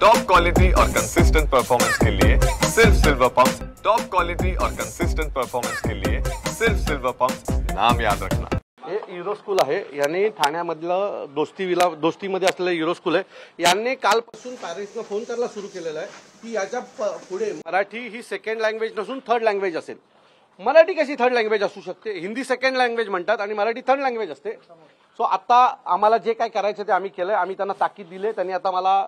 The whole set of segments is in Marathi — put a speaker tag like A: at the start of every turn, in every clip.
A: टॉप क्वालिटी और कंसिस्टेंट परफॉर्मेंस के लिए सिर्फ सिल्वर पंप्स। टॉप क्वालिटी और कंसिस्टेंट परफॉर्मेंस के लिए सिर्फ सिल्वर पंप्स, नाम याद रखना।
B: हे युरो स्कूल आहे, यांनी ठाण्यामधलं दोस्तीमध्ये असलेलं युरो स्कूल आहे। यांनी कालपासून पॅरेंट्सना फोन करायला सुरू केलेला आहे की याच्या पुढे मराठी ही सेकंड लँग्वेज नसून थर्ड लँग्वेज असेल। मराठी कशी थर्ड लँग्वेज असू शकते? हिंदी सेकंड लँग्वेज म्हणतात आणि मराठी थर्ड लँग्वेज असते। सो आता आम्हाला जे काय करायचं ते आम्ही केलंय। आम्ही त्यांना ताकीद दिली, त्यांनी आता मला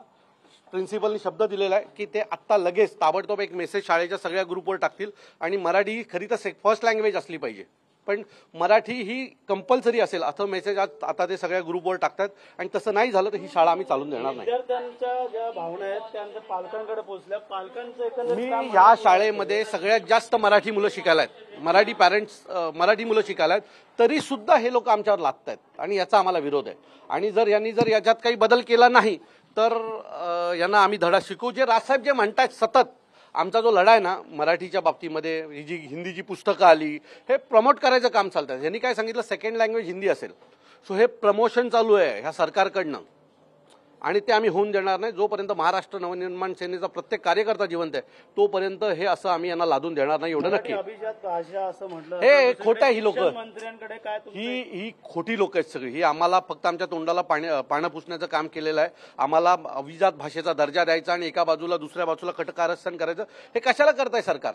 B: प्रिन्सिपलनी शब्द दिलेला आहे की ते आत्ता लगेच ताबडतोब एक मेसेज शाळेच्या सगळ्या ग्रुपवर टाकतील आणि मराठी खरी तर फर्स्ट लँग्वेज असली पाहिजे, पण मराठी ही कंपल्सरी असेल असं मेसेज आता ते सगळ्या ग्रुपवर टाकतात आणि तसं नाही झालं तर ही शाळा आम्ही चालून देणार नाही।
C: विद्यार्थ्यांच्या ज्या भावना आहेत त्यांच्या पालकांकडे पोहोचल्या, पालकांचं
B: मी या शाळेमध्ये सगळ्यात जास्त मराठी मुलं शिकायला आहेत, मराठी पॅरेंट्स मराठी मुलं शिकायला आहेत, तरी सुद्धा हे लोक आमच्यावर लादत आहेत आणि याचा आम्हाला विरोध आहे। आणि यांनी जर याच्यात काही बदल केला नाही तर यांना आम्ही धडा शिकवू। जे राजसाहेब जे म्हणतात सतत आमचा जो लढा आहे ना मराठीच्या बाबतीमध्ये, ही जी हिंदीची पुस्तकं आली हे प्रमोट करायचं काम चालतं। यांनी काय सांगितलं सेकंड लँग्वेज हिंदी असेल, सो हे प्रमोशन चालू आहे ह्या सरकारकडनं आणि ते आम्ही होऊन देणार नाही। जोपर्यंत महाराष्ट्र नवनिर्माण सेनेचा प्रत्येक कार्यकर्ता जिवंत आहे तोपर्यंत हे असं आम्ही यांना लादून देणार नाही, एवढं नक्की।
C: अभिजात भाषा असं म्हटलं
B: हे खोटं आहे, ही लोक
C: मंत्र्यांकडे काय
B: ही खोटी लोक आहेत सगळी। ही आम्हाला फक्त आमच्या तोंडाला पाणी पुसण्याचं काम केलेलं आहे। आम्हाला अभिजात भाषेचा दर्जा द्यायचा आणि एका बाजूला दुसऱ्या बाजूला कटकारस्थान करायचं, हे कशाला करताय सरकार?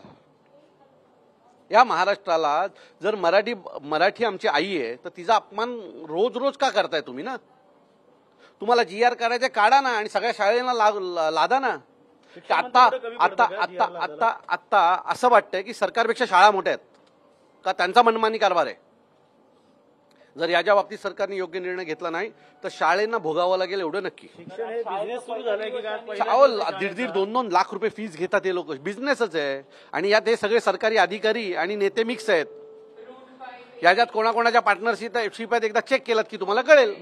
B: या महाराष्ट्राला जर मराठी आमची आई आहे तर तिचा अपमान रोज रोज का करताय तुम्ही? ना तुम्हाला GR करायचे काढा ना आणि सगळ्या शाळेला लादा ना। आता आता आता आता आता असं वाटतंय की सरकारपेक्षा शाळा मोठ्या आहेत का? त्यांचा मनमानी कारभार आहे। जर याच्या बाबतीत सरकारने योग्य निर्णय घेतला नाही तर शाळेंना भोगावं लागेल, एवढं नक्की।
C: शिक्षण हे बिझनेस सुरू झालंय की काय?
B: 1.5-2 लाख रुपये फीस घेतात हे लोक, बिझनेसच आहे। आणि यात हे सगळे सरकारी अधिकारी आणि नेते मिक्स आहेत। याच्यात कोणाकोणाच्या पार्टनरशिप आहेत एकदा चेक केलं की तुम्हाला कळेल।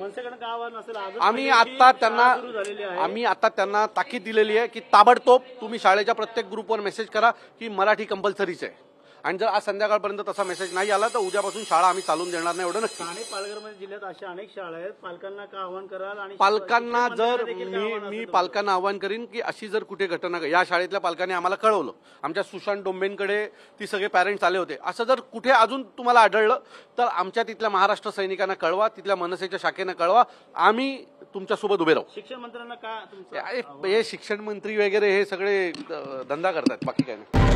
B: आम्ही आता त्यांना ताकीद दिलेली आहे की ताबडतोब तुम्ही शाळेच्या प्रत्येक ग्रुपवर मेसेज करा की मराठी कंपल्सरीच आहे आणि जर आज संध्याकाळपर्यंत तसा मेसेज नाही आला तर उद्यापासून शाळा आम्ही चालून देणार नाही, एवढं नक्की।
C: ठाणे पालघर जिल्ह्यात अशा अनेक शाळा आहेत, पालकांना का आव्हान कराल? आणि
B: पालकांना जर मी पालकांना आव्हान करीन की अशी जर कुठे घटना, या शाळेतल्या पालकांनी आम्हाला कळवलं, आमच्या सुशांत डोंबेंकडे ती सगळे पॅरेंट्स आले होते, असं जर कुठे अजून तुम्हाला आढळलं तर आमच्या तिथल्या महाराष्ट्र सैनिकांना कळवा, तिथल्या मनसेच्या शाखेनं कळवा, आम्ही तुमच्यासोबत उभे राहू।
C: शिक्षण मंत्र्यांना का
B: हे शिक्षण मंत्री वगैरे हे सगळे धंदा करतात, बाकी काय नाही।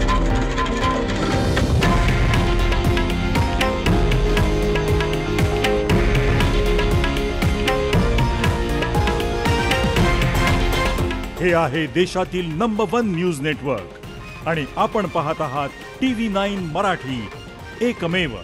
D: हे आहे देशातील नंबर 1 न्यूज नेटवर्क आणि आपण पाहत आहात TV9 मराठी, एकमेव।